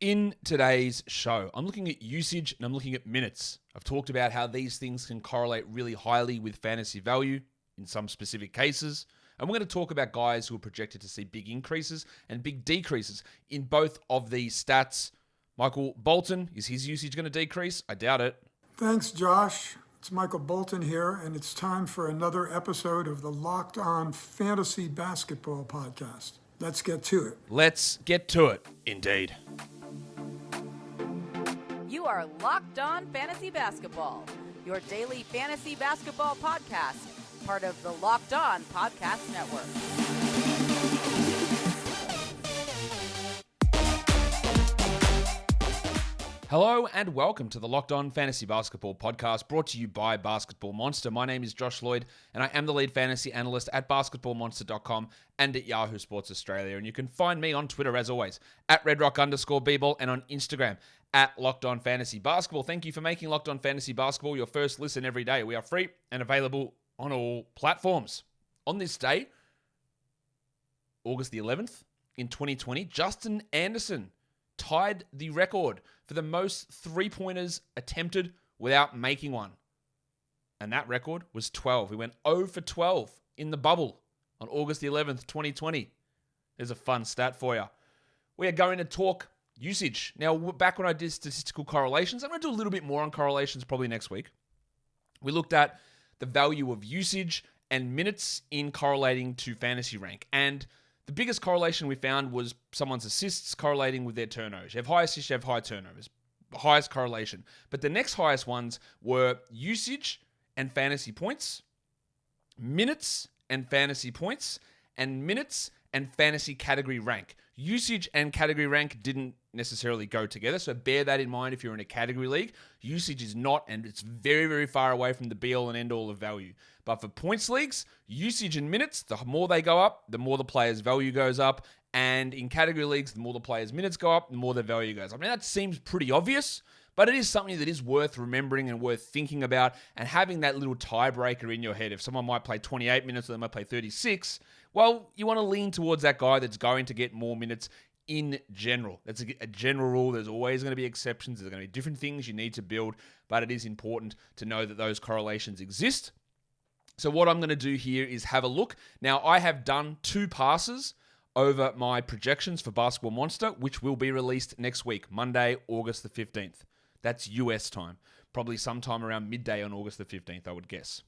In today's show, I'm looking at usage and I'm looking at minutes. I've talked about how these things can correlate really highly with fantasy value in some specific cases. And we're going to talk about guys who are projected to see big increases and big decreases in both of these stats. Michael Bolton, is his usage going to decrease? I doubt it. Thanks, Josh. It's Michael Bolton here, and it's time for another episode of the Locked On Fantasy Basketball Podcast. Let's get to it. Let's get to it, indeed. You are Locked On Fantasy Basketball, your daily fantasy basketball podcast, part of the Locked On Podcast Network. Hello and welcome to the Locked On Fantasy Basketball Podcast, brought to you by Basketball Monster. My name is Josh Lloyd, and I am the lead fantasy analyst at basketballmonster.com and at Yahoo Sports Australia. And you can find me on Twitter, as always, at redrock_bball, and on Instagram at Locked On Fantasy Basketball. Thank you for making Locked On Fantasy Basketball your first listen every day. We are free and available on all platforms. On this day, August the 11th in 2020, Justin Anderson tied the record for the most three-pointers attempted without making one. And that record was 12. He went 0 for 12 in the bubble on August the 11th, 2020. There's a fun stat for you. We are going to talk usage. Now, back when I did statistical correlations, I'm going to do a little bit more on correlations probably next week. We looked at the value of usage and minutes in correlating to fantasy rank. And the biggest correlation we found was someone's assists correlating with their turnovers. You have high assists, you have high turnovers. Highest correlation. But the next highest ones were usage and fantasy points, minutes and fantasy points, and minutes and fantasy category rank. Usage and category rank didn't necessarily go together, so bear that in mind if you're in a category league. Usage is not, and it's very, very far away from the be-all and end-all of value. But for points leagues, usage and minutes, the more they go up, the more the player's value goes up. And in category leagues, the more the player's minutes go up, the more their value goes up. I mean, that seems pretty obvious, but it is something that is worth remembering and worth thinking about and having that little tiebreaker in your head. If someone might play 28 minutes or they might play 36, well, you want to lean towards that guy that's going to get more minutes in general. That's a general rule. There's always going to be exceptions. There's going to be different things you need to build, but it is important to know that those correlations exist. So what I'm going to do here is have a look. Now, I have done 2 passes over my projections for Basketball Monster, which will be released next week, Monday, August the 15th. That's US time. Probably sometime around midday on August the 15th, I would guess.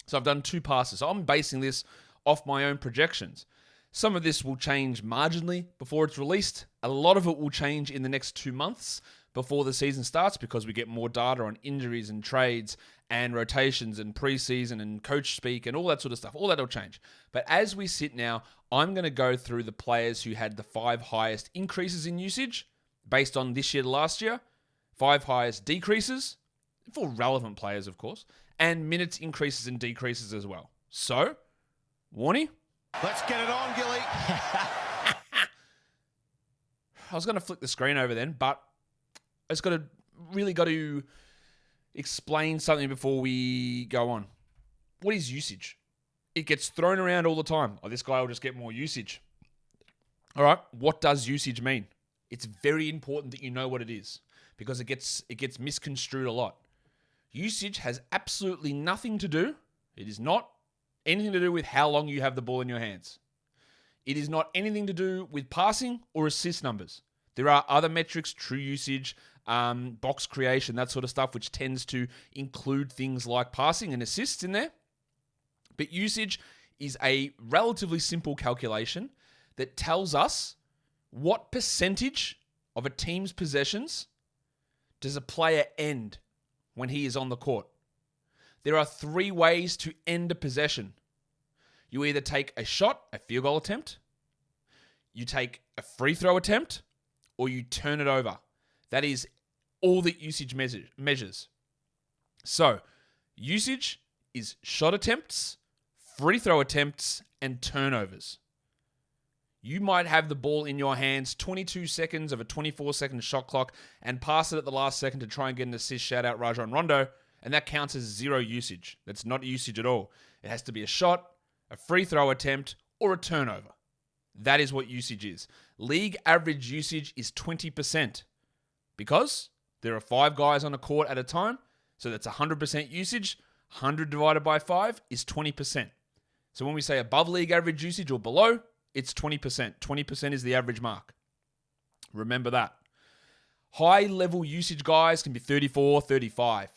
So I've done 2 passes. So I'm basing this off my own projections. Some of this will change marginally before it's released. A lot of it will change in the next 2 months before the season starts because we get more data on injuries and trades and rotations and preseason and coach speak and all that sort of stuff. All that will change. But as we sit now, I'm going to go through the players who had the 5 highest increases in usage based on this year to last year, 5 highest decreases, for relevant players, of course, and minutes increases and decreases as well. So, Warnie? Let's get it on, Gilly. I was going to flick the screen over then, but I just got to explain something before we go on. What is usage? It gets thrown around all the time. Oh, this guy will just get more usage. All right, what does usage mean? It's very important that you know what it is because it gets misconstrued a lot. Usage has absolutely nothing to do. It is not anything to do with how long you have the ball in your hands. It is not anything to do with passing or assist numbers. There are other metrics, true usage, box creation, that sort of stuff, which tends to include things like passing and assists in there. But usage is a relatively simple calculation that tells us what percentage of a team's possessions does a player end when he is on the court. There are 3 ways to end a possession. You either take a shot, a field goal attempt, you take a free throw attempt, or you turn it over. That is all that usage measures. So, usage is shot attempts, free throw attempts, and turnovers. You might have the ball in your hands 22 seconds of a 24-second shot clock and pass it at the last second to try and get an assist. Shout out Rajon Rondo. And that counts as 0 usage. That's not usage at all. It has to be a shot, a free throw attempt, or a turnover. That is what usage is. League average usage is 20% because there are 5 guys on a court at a time. So that's 100% usage. 100 divided by 5 is 20%. So when we say above league average usage or below, it's 20%. 20% is the average mark. Remember that. High level usage guys can be 34, 35.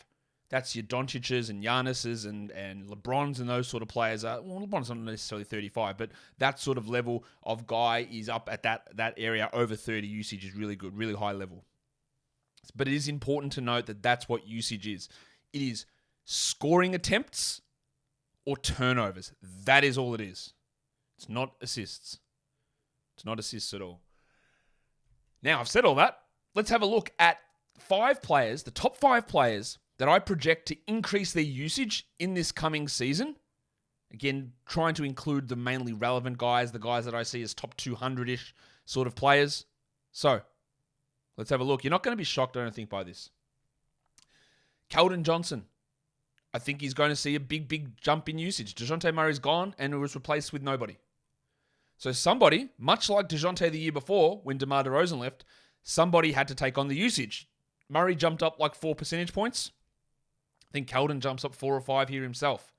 That's your Doncic's and Giannis's and LeBron's and those sort of players. Well, LeBron's not necessarily 35, but that sort of level of guy is up at that area. Over 30 usage is really good, really high level. But it is important to note that that's what usage is. It is scoring attempts or turnovers. That is all it is. It's not assists. It's not assists at all. Now, I've said all that. Let's have a look at 5 players, the top 5 players that I project to increase their usage in this coming season. Again, trying to include the mainly relevant guys, the guys that I see as top 200-ish sort of players. So, let's have a look. You're not going to be shocked, I don't think, by this. Keldon Johnson. I think he's going to see a big jump in usage. DeJounte Murray's gone and it was replaced with nobody. So somebody, much like DeJounte the year before when DeMar DeRozan left, somebody had to take on the usage. Murray jumped up like 4 percentage points. I think Keldon jumps up 4 or 5 here himself.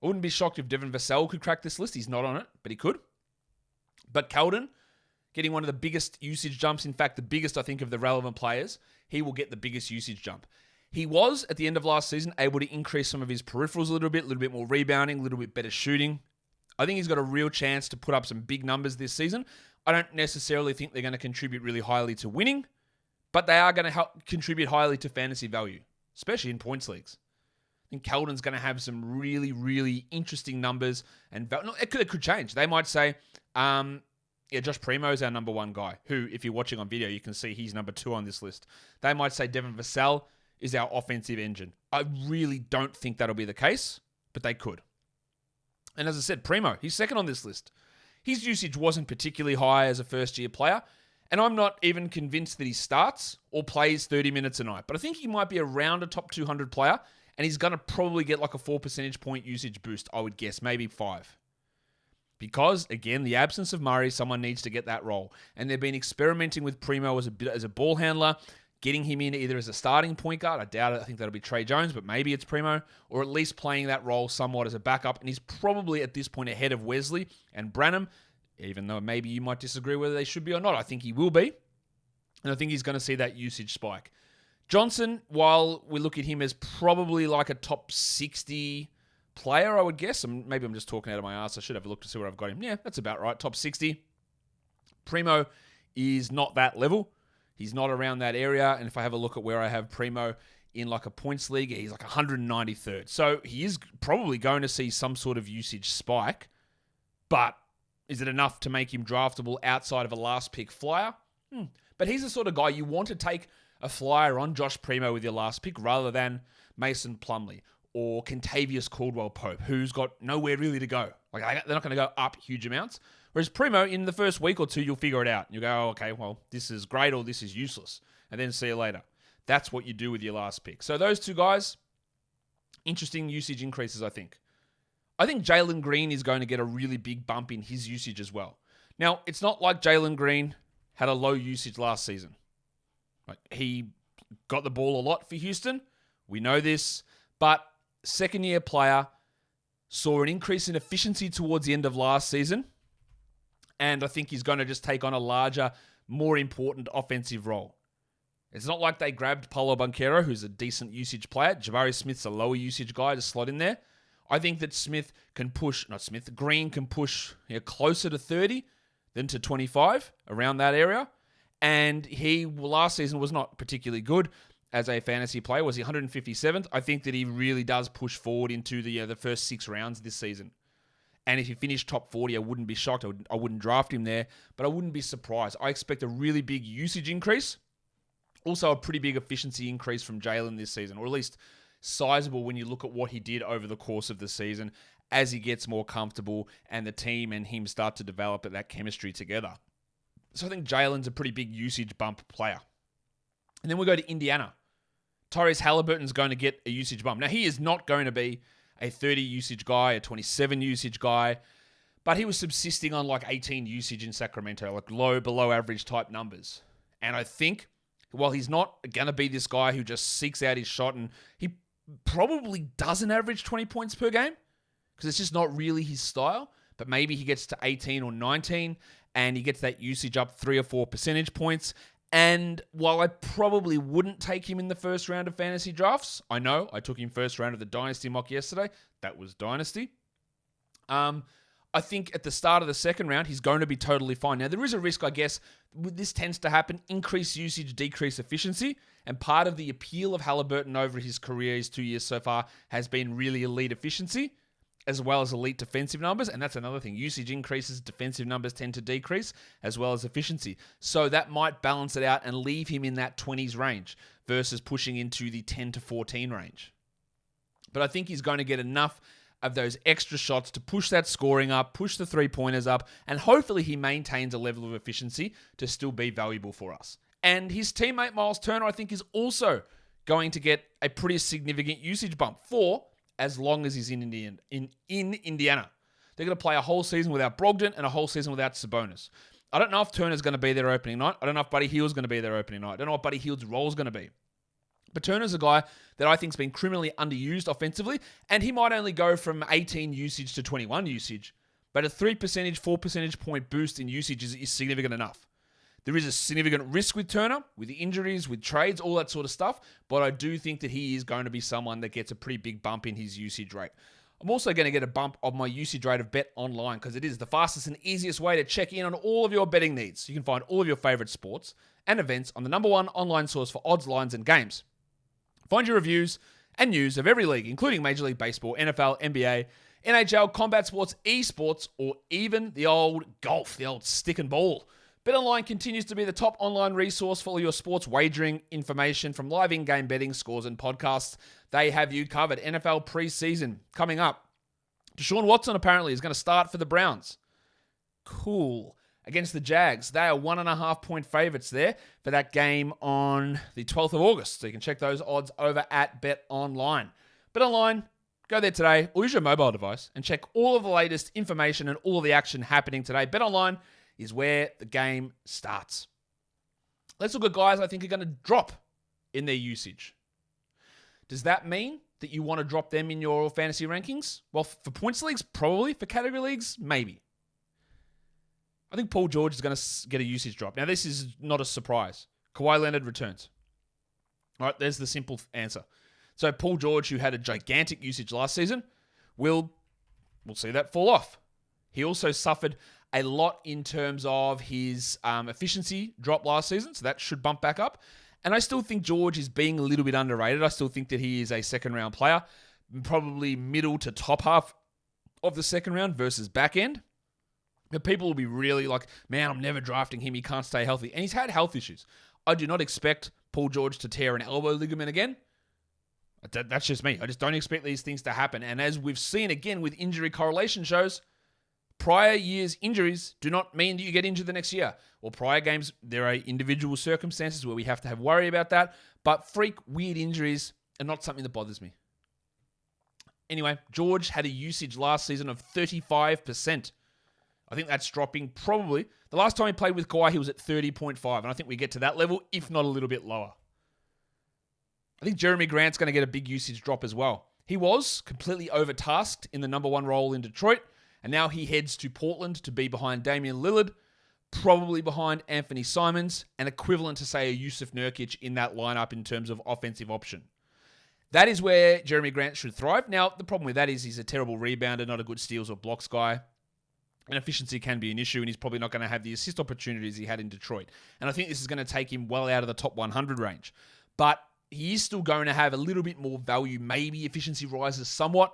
I wouldn't be shocked if Devin Vassell could crack this list. He's not on it, but he could. But Keldon, getting one of the biggest usage jumps, in fact, the biggest, I think, of the relevant players, he will get the biggest usage jump. He was, at the end of last season, able to increase some of his peripherals a little bit more rebounding, a little bit better shooting. I think he's got a real chance to put up some big numbers this season. I don't necessarily think they're going to contribute really highly to winning, but they are going to help contribute highly to fantasy value, especially in points leagues. I think Keldon's going to have some really, really interesting numbers, and it could change. They might say, Josh Primo's our number 1 guy, who, if you're watching on video, you can see he's number 2 on this list. They might say Devin Vassell is our offensive engine. I really don't think that'll be the case, but they could. And as I said, Primo, he's second on this list. His usage wasn't particularly high as a first-year player, and I'm not even convinced that he starts or plays 30 minutes a night. But I think he might be around a top 200 player, and he's going to probably get like a 4 percentage point usage boost, I would guess, maybe 5. Because, again, the absence of Murray, someone needs to get that role. And they've been experimenting with Primo as a ball handler, getting him in either as a starting point guard. I doubt it. I think that'll be Trey Jones, but maybe it's Primo, or at least playing that role somewhat as a backup. And he's probably at this point ahead of Wesley and Branham, even though maybe you might disagree whether they should be or not. I think he will be. And I think he's going to see that usage spike. Johnson, while we look at him as probably like a top 60 player, I would guess. Maybe I'm just talking out of my ass. I should have a look to see where I've got him. Yeah, that's about right. Top 60. Primo is not that level. He's not around that area. And if I have a look at where I have Primo in like a points league, he's like 193rd. So he is probably going to see some sort of usage spike. But is it enough to make him draftable outside of a last pick flyer? But he's the sort of guy you want to take a flyer on Josh Primo with your last pick rather than Mason Plumlee or Kentavious Caldwell-Pope, who's got nowhere really to go. Like, they're not going to go up huge amounts. Whereas Primo, in the first week or two, you'll figure it out. You'll go, oh, okay, well, this is great or this is useless. And then see you later. That's what you do with your last pick. So those two guys, interesting usage increases, I think. I think Jalen Green is going to get a really big bump in his usage as well. Now, it's not like Jalen Green had a low usage last season. Like, he got the ball a lot for Houston. We know this. But second-year player saw an increase in efficiency towards the end of last season. And I think he's going to just take on a larger, more important offensive role. It's not like they grabbed Paolo Banchero, who's a decent usage player. Jabari Smith's a lower usage guy to slot in there. I think that Green can push closer to 30 than to 25, around that area. And he, last season, was not particularly good as a fantasy player. Was he 157th? I think that he really does push forward into the first 6 rounds this season. And if he finished top 40, I wouldn't be shocked. I wouldn't draft him there, but I wouldn't be surprised. I expect a really big usage increase. Also, a pretty big efficiency increase from Jalen this season, or at least sizable when you look at what he did over the course of the season as he gets more comfortable and the team and him start to develop that chemistry together. So I think Jalen's a pretty big usage bump player. And then we go to Indiana. Tyrese Halliburton's going to get a usage bump. Now, he is not going to be a 30 usage guy, a 27 usage guy, But he was subsisting on like 18 usage in Sacramento, like low, below average type numbers. And I think, while he's not going to be this guy who just seeks out his shot, and he probably doesn't average 20 points per game because it's just not really his style, but maybe he gets to 18 or 19 and he gets that usage up 3 or 4 percentage points. And while I probably wouldn't take him in the first round of fantasy drafts, I know I took him first round of the Dynasty mock yesterday. That was Dynasty. I think at the start of the second round, he's going to be totally fine. Now, there is a risk, I guess, this tends to happen, increase usage, decrease efficiency. And part of the appeal of Halliburton over his career, his 2 years so far, has been really elite efficiency, as well as elite defensive numbers. And that's another thing. Usage increases, defensive numbers tend to decrease, as well as efficiency. So that might balance it out and leave him in that 20s range versus pushing into the 10 to 14 range. But I think he's going to get enough of those extra shots to push that scoring up, push the three-pointers up, and hopefully he maintains a level of efficiency to still be valuable for us. And his teammate Miles Turner, I think, is also going to get a pretty significant usage bump for as long as he's in Indiana. They're going to play a whole season without Brogdon and a whole season without Sabonis. I don't know if Turner's going to be there opening night. I don't know if Buddy Hield's going to be there opening night. I don't know what Buddy Hield's role is going to be. But Turner's a guy that I think has been criminally underused offensively, and he might only go from 18 usage to 21 usage, but a 4 percentage point boost in usage is significant enough. There is a significant risk with Turner, with the injuries, with trades, all that sort of stuff, but I do think that he is going to be someone that gets a pretty big bump in his usage rate. I'm also going to get a bump of my usage rate of BetOnline because it is the fastest and easiest way to check in on all of your betting needs. You can find all of your favorite sports and events on the #1 online source for odds, lines, and games. Find your reviews and news of every league, including Major League Baseball, NFL, NBA, NHL, combat sports, esports, or even the old golf, the old stick and ball. BetOnline continues to be the top online resource for all your sports wagering information, from live in-game betting, scores, and podcasts. They have you covered. NFL preseason coming up. Deshaun Watson apparently is going to start for the Browns. Cool. Against the Jags. They are 1.5 point favorites there for that game on the 12th of August. So you can check those odds over at BetOnline. BetOnline, go there today or use your mobile device and check all of the latest information and all of the action happening today. BetOnline is where the game starts. Let's look at guys I think are going to drop in their usage. Does that mean that you want to drop them in your fantasy rankings? Well, for points leagues, probably. For category leagues, maybe. I think Paul George is going to get a usage drop. Now, this is not a surprise. Kawhi Leonard returns. All right, there's the simple answer. So Paul George, who had a gigantic usage last season, we'll see that fall off. He also suffered a lot in terms of his efficiency drop last season, so that should bump back up. And I still think George is being a little bit underrated. I still think that he is a second-round player, probably middle to top half of the second round versus back end. But people will be really like, man, I'm never drafting him. He can't stay healthy. And he's had health issues. I do not expect Paul George to tear an elbow ligament again. That's just me. I just don't expect these things to happen. And as we've seen again with injury correlation shows, prior year's injuries do not mean that you get injured the next year. Or prior games, there are individual circumstances where we have to have worry about that. But freak, weird injuries are not something that bothers me. Anyway, George had a usage last season of 35%. I think that's dropping probably. The last time he played with Kawhi, he was at 30.5. And I think we get to that level, if not a little bit lower. I think Jeremy Grant's going to get a big usage drop as well. He was completely overtasked in the #1 role in Detroit. And now he heads to Portland to be behind Damian Lillard, probably behind Anthony Simons, and equivalent to, say, a Yusuf Nurkic in that lineup in terms of offensive option. That is where Jeremy Grant should thrive. Now, the problem with that is he's a terrible rebounder, not a good steals or blocks guy. And efficiency can be an issue, and he's probably not going to have the assist opportunities he had in Detroit. And I think this is going to take him well out of the top 100 range. But he is still going to have a little bit more value. Maybe efficiency rises somewhat,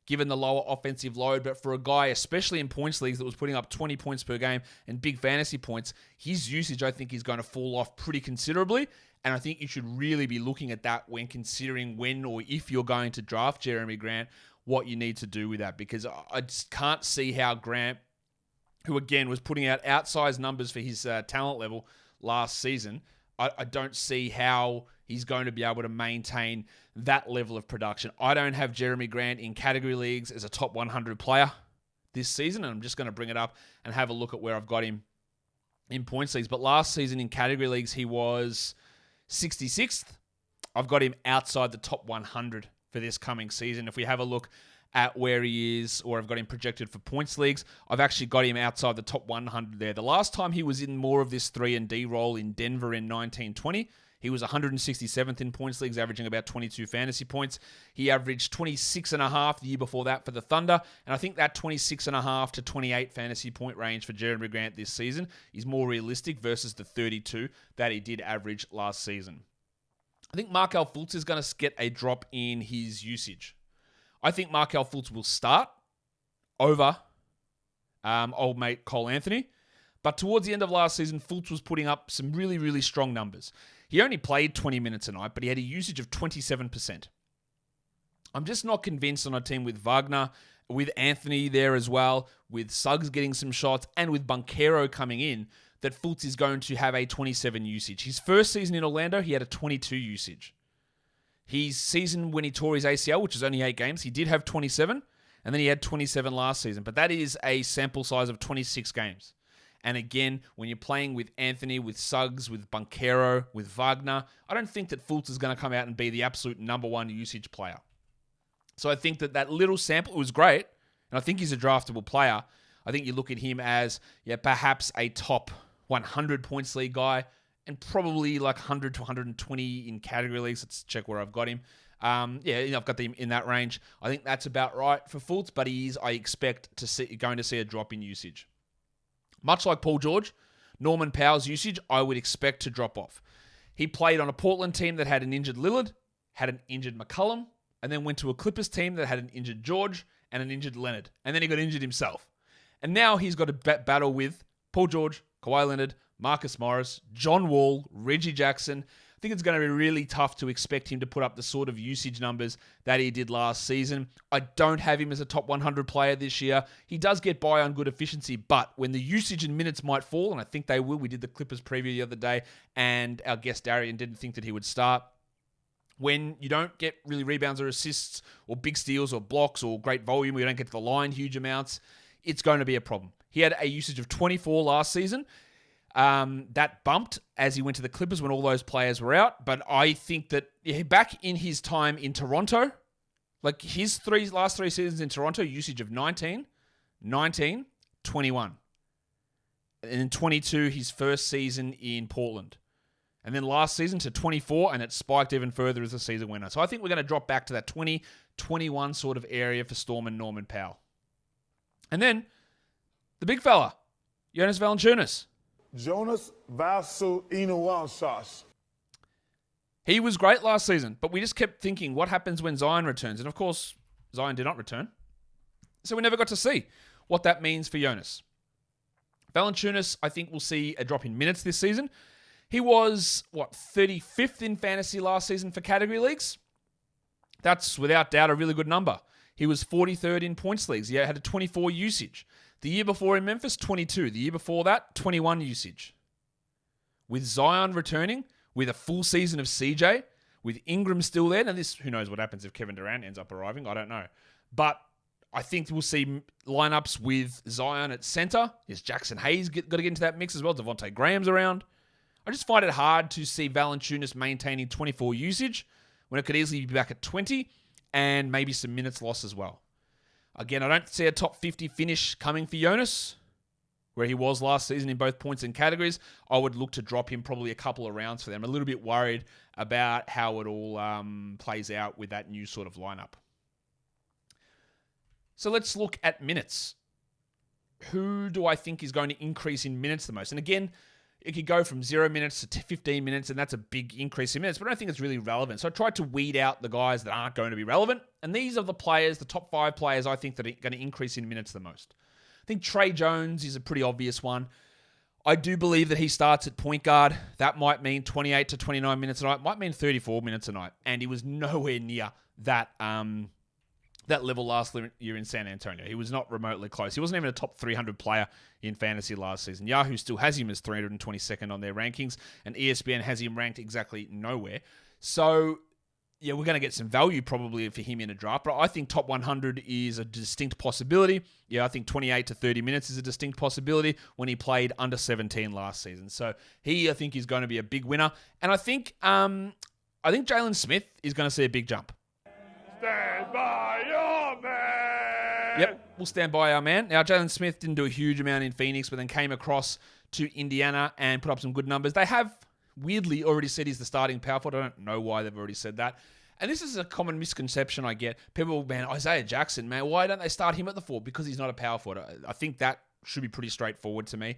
given the lower offensive load. But for a guy, especially in points leagues, that was putting up 20 points per game and big fantasy points, his usage, I think, is going to fall off pretty considerably. And I think you should really be looking at that when considering when or if you're going to draft Jeremy Grant, what you need to do with that. Because I just can't see how Grant, who again was putting out outsized numbers for his talent level last season, I don't see how he's going to be able to maintain that level of production. I don't have Jeremy Grant in category leagues as a top 100 player. this season, and I'm just going to bring it up and have a look at where I've got him in points leagues. But last season in category leagues, he was 66th. I've got him outside the top 100 for this coming season. If we have a look at where he is, or I've got him projected for points leagues, I've actually got him outside the top 100 there. The last time he was in more of this 3-and-D role in Denver in 1920, he was 167th in points leagues, averaging about 22 fantasy points. He averaged 26.5 the year before that for the Thunder, and I think that 26.5 to 28 fantasy point range for Jeremy Grant this season is more realistic versus the 32 that he did average last season. I think Markelle Fultz is going to get a drop in his usage. I think Markelle Fultz will start over old mate Cole Anthony. But towards the end of last season, Fultz was putting up some really, really strong numbers. He only played 20 minutes a night, but he had a usage of 27%. I'm just not convinced on a team with Wagner, with Anthony there as well, with Suggs getting some shots, and with Banchero coming in, that Fultz is going to have a 27 usage. His first season in Orlando, he had a 22 usage. His season when he tore his ACL, which was only 8 games, he did have 27, and then he had 27 last season. But that is a sample size of 26 games. And again, when you're playing with Anthony, with Suggs, with Banchero, with Wagner, I don't think that Fultz is going to come out and be the absolute number one usage player. So I think that little sample was great, and I think he's a draftable player. I think you look at him as, perhaps a top 100 points league guy, and probably like 100 to 120 in category leagues. Let's check where I've got him. I've got him in that range. I think that's about right for Fultz, but I expect going to see a drop in usage. Much like Paul George, Norman Powell's usage, I would expect to drop off. He played on a Portland team that had an injured Lillard, had an injured McCollum, and then went to a Clippers team that had an injured George and an injured Leonard. And then he got injured himself. And now he's got to battle with Paul George, Kawhi Leonard, Marcus Morris, John Wall, Reggie Jackson. I think it's going to be really tough to expect him to put up the sort of usage numbers that he did last season. I don't have him as a top 100 player this year. He does get by on good efficiency, but when the usage and minutes might fall, and I think they will, we did the Clippers preview the other day, and our guest Darian didn't think that he would start. When you don't get really rebounds or assists or big steals or blocks or great volume, or you don't get to the line huge amounts, it's going to be a problem. He had a usage of 24 last season. That bumped as he went to the Clippers when all those players were out. But I think that back in his time in Toronto, like his last three seasons in Toronto, usage of 19, 21. And in 22, his first season in Portland. And then last season to 24, and it spiked even further as the season went on. So I think we're going to drop back to that 20, 21 sort of area for Storm and Norman Powell. And then the big fella, Jonas Valanciunas. Jonas Valanciunas. He was great last season, but we just kept thinking, what happens when Zion returns? And of course, Zion did not return. So we never got to see what that means for Jonas. Valanciunas, I think we'll see a drop in minutes this season. He was, 35th in fantasy last season for category leagues? That's without doubt a really good number. He was 43rd in points leagues. He had a 24 usage. The year before in Memphis, 22. The year before that, 21 usage. With Zion returning, with a full season of CJ, with Ingram still there, and who knows what happens if Kevin Durant ends up arriving, I don't know. But I think we'll see lineups with Zion at center. Yes, Jackson Hayes got to get into that mix as well. Devontae Graham's around. I just find it hard to see Valanciunas maintaining 24 usage when it could easily be back at 20 and maybe some minutes lost as well. Again, I don't see a top 50 finish coming for Jonas, where he was last season in both points and categories. I would look to drop him probably a couple of rounds for them. I'm a little bit worried about how it all plays out with that new sort of lineup. So let's look at minutes. Who do I think is going to increase in minutes the most? And again, it could go from 0 minutes to 15 minutes, and that's a big increase in minutes, but I don't think it's really relevant. So I tried to weed out the guys that aren't going to be relevant, and these are the players, the top 5 players I think that are going to increase in minutes the most. I think Trey Jones is a pretty obvious one. I do believe that he starts at point guard. That might mean 28 to 29 minutes a night, might mean 34 minutes a night, and he was nowhere near that level last year in San Antonio. He was not remotely close. He wasn't even a top 300 player in fantasy last season. Yahoo still has him as 322nd on their rankings, and ESPN has him ranked exactly nowhere. So yeah, we're going to get some value probably for him in a draft, but I think top 100 is a distinct possibility. Yeah, I think 28 to 30 minutes is a distinct possibility when he played under 17 last season. So I think, is going to be a big winner. And I think Jalen Smith is going to see a big jump. Stand by your man! Yep, we'll stand by our man. Now, Jalen Smith didn't do a huge amount in Phoenix, but then came across to Indiana and put up some good numbers. They have weirdly already said he's the starting power forward. I don't know why they've already said that. And this is a common misconception I get. People, man, Isaiah Jackson, man, why don't they start him at the 4? Because he's not a power forward. I think that should be pretty straightforward to me.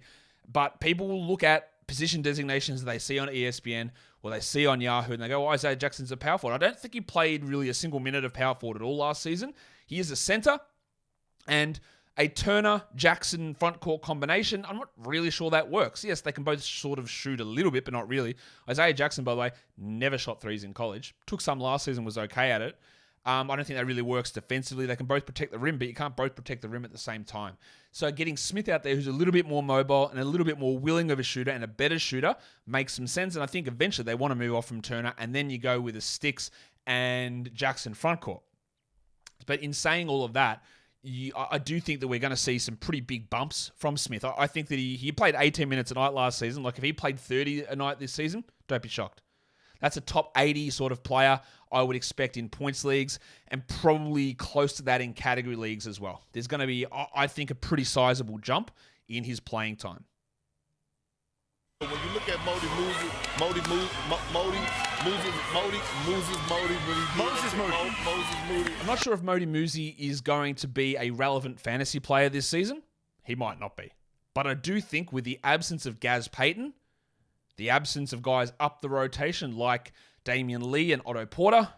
But people will look at position designations they see on ESPN or they see on Yahoo and they go, Isaiah Jackson's a power forward. I don't think he played really a single minute of power forward at all last season. He is a center, and a Turner-Jackson front court combination, I'm not really sure that works. Yes, they can both sort of shoot a little bit, but not really. Isaiah Jackson, by the way, never shot threes in college. Took some last season, was okay at it. I don't think that really works defensively. They can both protect the rim, but you can't both protect the rim at the same time. So getting Smith out there, who's a little bit more mobile and a little bit more willing of a shooter and a better shooter, makes some sense. And I think eventually they want to move off from Turner, and then you go with a Sticks and Jackson front court. But in saying all of that, I do think that we're going to see some pretty big bumps from Smith. I think that he played 18 minutes a night last season. Like, if he played 30 a night this season, don't be shocked. That's a top 80 sort of player I would expect in points leagues, and probably close to that in category leagues as well. There's going to be, I think, a pretty sizable jump in his playing time. When you look at Moses Moody. I'm not sure if Modi Muzi is going to be a relevant fantasy player this season. He might not be. But I do think with the absence of Gaz Payton, the absence of guys up the rotation like Damian Lee and Otto Porter,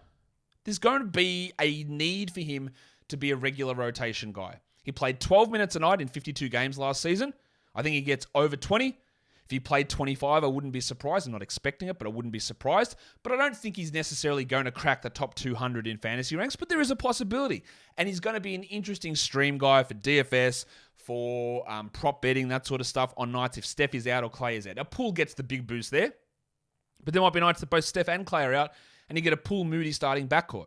there's going to be a need for him to be a regular rotation guy. He played 12 minutes a night in 52 games last season. I think he gets over 20. If he played 25, I wouldn't be surprised. I'm not expecting it, but I wouldn't be surprised. But I don't think he's necessarily going to crack the top 200 in fantasy ranks, but there is a possibility. And he's going to be an interesting stream guy for DFS, for prop betting, that sort of stuff on nights if Steph is out or Clay is out. Now, Poole gets the big boost there, but there might be nights that both Steph and Clay are out, and you get a Poole Moody starting backcourt.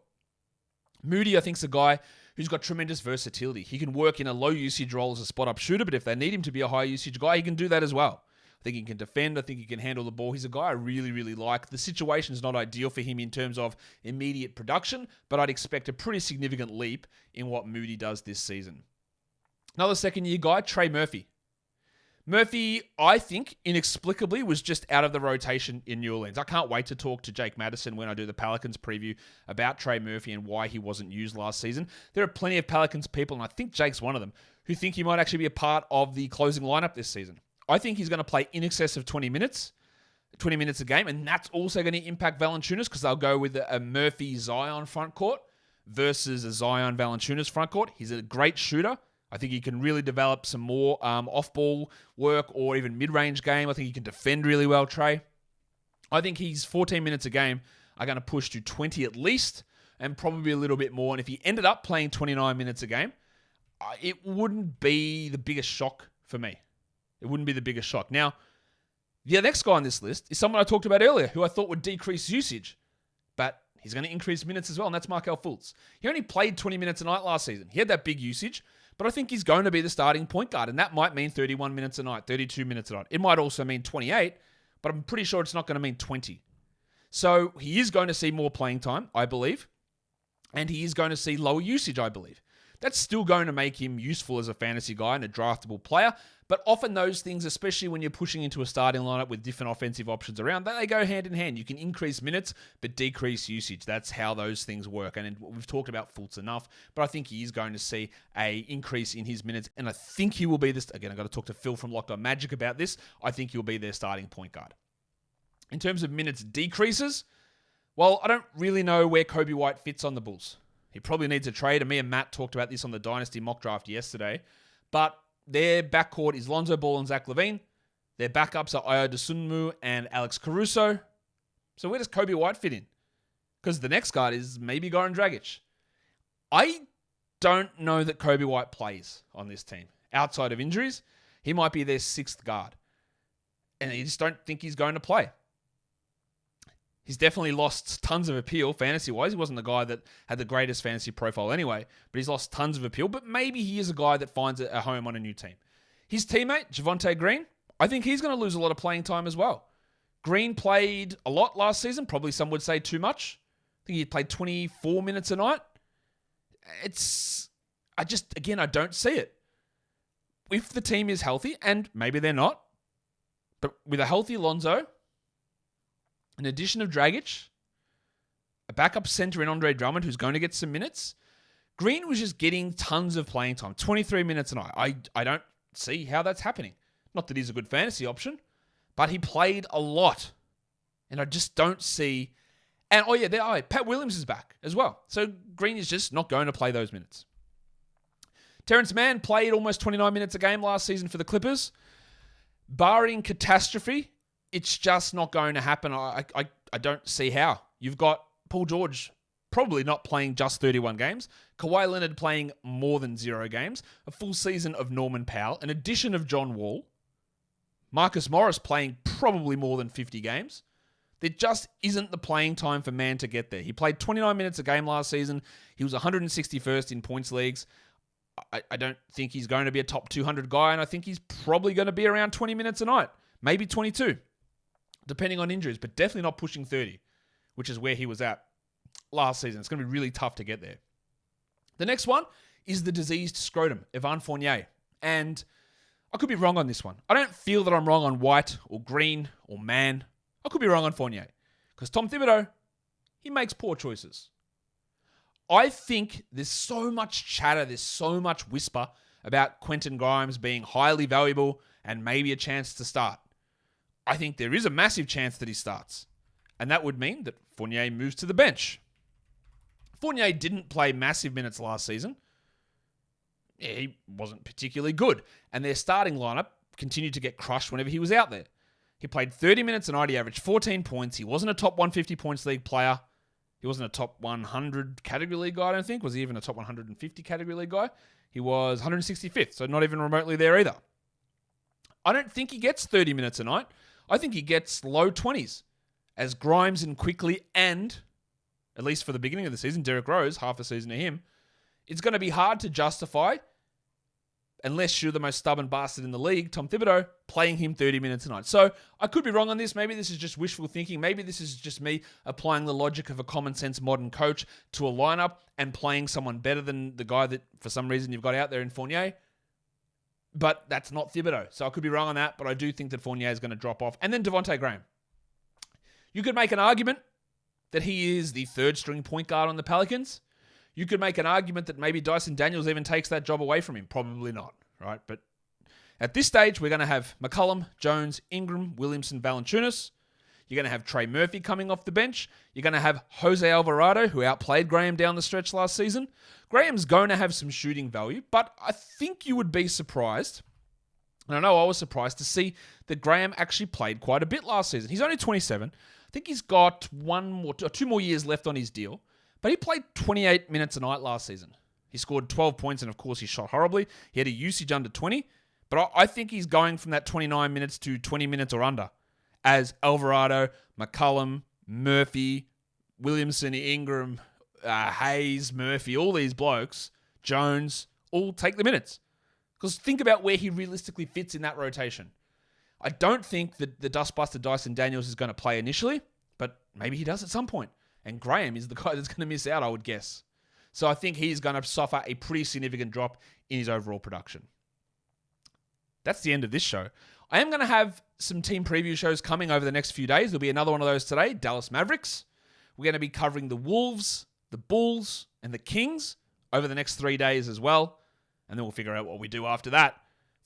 Moody, I think, is a guy who's got tremendous versatility. He can work in a low usage role as a spot-up shooter, but if they need him to be a high usage guy, he can do that as well. I think he can defend. I think he can handle the ball. He's a guy I really, really like. The situation's not ideal for him in terms of immediate production, but I'd expect a pretty significant leap in what Moody does this season. Another second-year guy, Trey Murphy. Murphy, I think, inexplicably was just out of the rotation in New Orleans. I can't wait to talk to Jake Madison when I do the Pelicans preview about Trey Murphy and why he wasn't used last season. There are plenty of Pelicans people, and I think Jake's one of them, who think he might actually be a part of the closing lineup this season. I think he's going to play in excess of 20 minutes a game, and that's also going to impact Valanciunas because they'll go with a Murphy-Zion front court versus a Zion-Valanciunas front court. He's a great shooter. I think he can really develop some more off-ball work or even mid-range game. I think he can defend really well, Trey. I think his 14 minutes a game are going to push to 20 at least and probably a little bit more. And if he ended up playing 29 minutes a game, it wouldn't be the biggest shock for me. It wouldn't be the biggest shock. Now, the next guy on this list is someone I talked about earlier who I thought would decrease usage, but he's going to increase minutes as well, and that's Markelle Fultz. He only played 20 minutes a night last season. He had that big usage, but I think he's going to be the starting point guard, and that might mean 31 minutes a night, 32 minutes a night. It might also mean 28, but I'm pretty sure it's not going to mean 20. So he is going to see more playing time, I believe, and he is going to see lower usage, I believe. That's still going to make him useful as a fantasy guy and a draftable player, but often those things, especially when you're pushing into a starting lineup with different offensive options around, they go hand in hand. You can increase minutes, but decrease usage. That's how those things work. And we've talked about Fultz enough, but I think he is going to see an increase in his minutes. And I think he will be this. Again, I've got to talk to Phil from Locked On Magic about this. I think he'll be their starting point guard. In terms of minutes decreases, well, I don't really know where Kobe White fits on the Bulls. He probably needs a trade, and me and Matt talked about this on the Dynasty mock draft yesterday. But their backcourt is Lonzo Ball and Zach LaVine. Their backups are Ayo Dosunmu and Alex Caruso. So where does Kobe White fit in? Because the next guard is maybe Goran Dragic. I don't know that Kobe White plays on this team. Outside of injuries, he might be their sixth guard. And I just don't think he's going to play. He's definitely lost tons of appeal fantasy-wise. He wasn't the guy that had the greatest fantasy profile anyway, but he's lost tons of appeal. But maybe he is a guy that finds a home on a new team. His teammate, Javonte Green, I think he's going to lose a lot of playing time as well. Green played a lot last season, probably some would say too much. I think he played 24 minutes a night. I don't see it. If the team is healthy, and maybe they're not, but with a healthy Lonzo, an addition of Dragic, a backup center in Andre Drummond who's going to get some minutes, Green was just getting tons of playing time, 23 minutes a night. I don't see how that's happening. Not that he's a good fantasy option, but he played a lot. And I just don't see... And, Pat Williams is back as well. So Green is just not going to play those minutes. Terrence Mann played almost 29 minutes a game last season for the Clippers. Barring catastrophe, it's just not going to happen. I don't see how. You've got Paul George probably not playing just 31 games. Kawhi Leonard playing more than 0 games. A full season of Norman Powell. An addition of John Wall. Marcus Morris playing probably more than 50 games. There just isn't the playing time for Mann to get there. He played 29 minutes a game last season. He was 161st in points leagues. I don't think he's going to be a top 200 guy, and I think he's probably going to be around 20 minutes a night. Maybe 22, depending on injuries, but definitely not pushing 30, which is where he was at last season. It's going to be really tough to get there. The next one is the diseased scrotum, Evan Fournier. And I could be wrong on this one. I don't feel that I'm wrong on White or Green or Mann. I could be wrong on Fournier. Because Tom Thibodeau, he makes poor choices. I think there's so much chatter, there's so much whisper about Quentin Grimes being highly valuable and maybe a chance to start. I think there is a massive chance that he starts. And that would mean that Fournier moves to the bench. Fournier didn't play massive minutes last season. He wasn't particularly good. And their starting lineup continued to get crushed whenever he was out there. He played 30 minutes a night. He averaged 14 points. He wasn't a top 150 points league player. He wasn't a top 100 category league guy, I don't think. Was he even a top 150 category league guy? He was 165th, so not even remotely there either. I don't think he gets 30 minutes a night. I think he gets low 20s. As Grimes and Quickly and, at least for the beginning of the season, Derrick Rose, half a season to him, it's going to be hard to justify, unless you're the most stubborn bastard in the league, Tom Thibodeau, playing him 30 minutes a night. So I could be wrong on this. Maybe this is just wishful thinking. Maybe this is just me applying the logic of a common sense modern coach to a lineup and playing someone better than the guy that for some reason you've got out there in Fournier. But that's not Thibodeau. So I could be wrong on that, but I do think that Fournier is going to drop off. And then Devontae Graham. You could make an argument that he is the third string point guard on the Pelicans. You could make an argument that maybe Dyson Daniels even takes that job away from him. Probably not, right? But at this stage, we're going to have McCollum, Jones, Ingram, Williamson, Valanciunas. You're going to have Trey Murphy coming off the bench. You're going to have Jose Alvarado, who outplayed Graham down the stretch last season. Graham's going to have some shooting value, but I think you would be surprised, and I know I was surprised to see that Graham actually played quite a bit last season. He's only 27. I think he's got 2 more years left on his deal. But he played 28 minutes a night last season. He scored 12 points, and of course he shot horribly. He had a usage under 20. But I think he's going from that 29 minutes to 20 minutes or under. As Alvarado, McCollum, Murphy, Williamson, Ingram, Hayes, Murphy, all these blokes, Jones, all take the minutes. Because think about where he realistically fits in that rotation. I don't think that the dustbuster Dyson Daniels is going to play initially, but maybe he does at some point. And Graham is the guy that's going to miss out, I would guess. So I think he's going to suffer a pretty significant drop in his overall production. That's the end of this show. I am going to have some team preview shows coming over the next few days. There'll be another one of those today, Dallas Mavericks. We're going to be covering the Wolves, the Bulls, and the Kings over the next 3 days as well. And then we'll figure out what we do after that.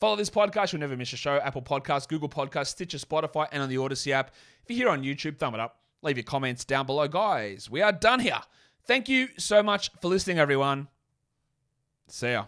Follow this podcast. You'll never miss a show. Apple Podcasts, Google Podcasts, Stitcher, Spotify, and on the Odyssey app. If you're here on YouTube, thumb it up. Leave your comments down below. Guys, we are done here. Thank you so much for listening, everyone. See ya.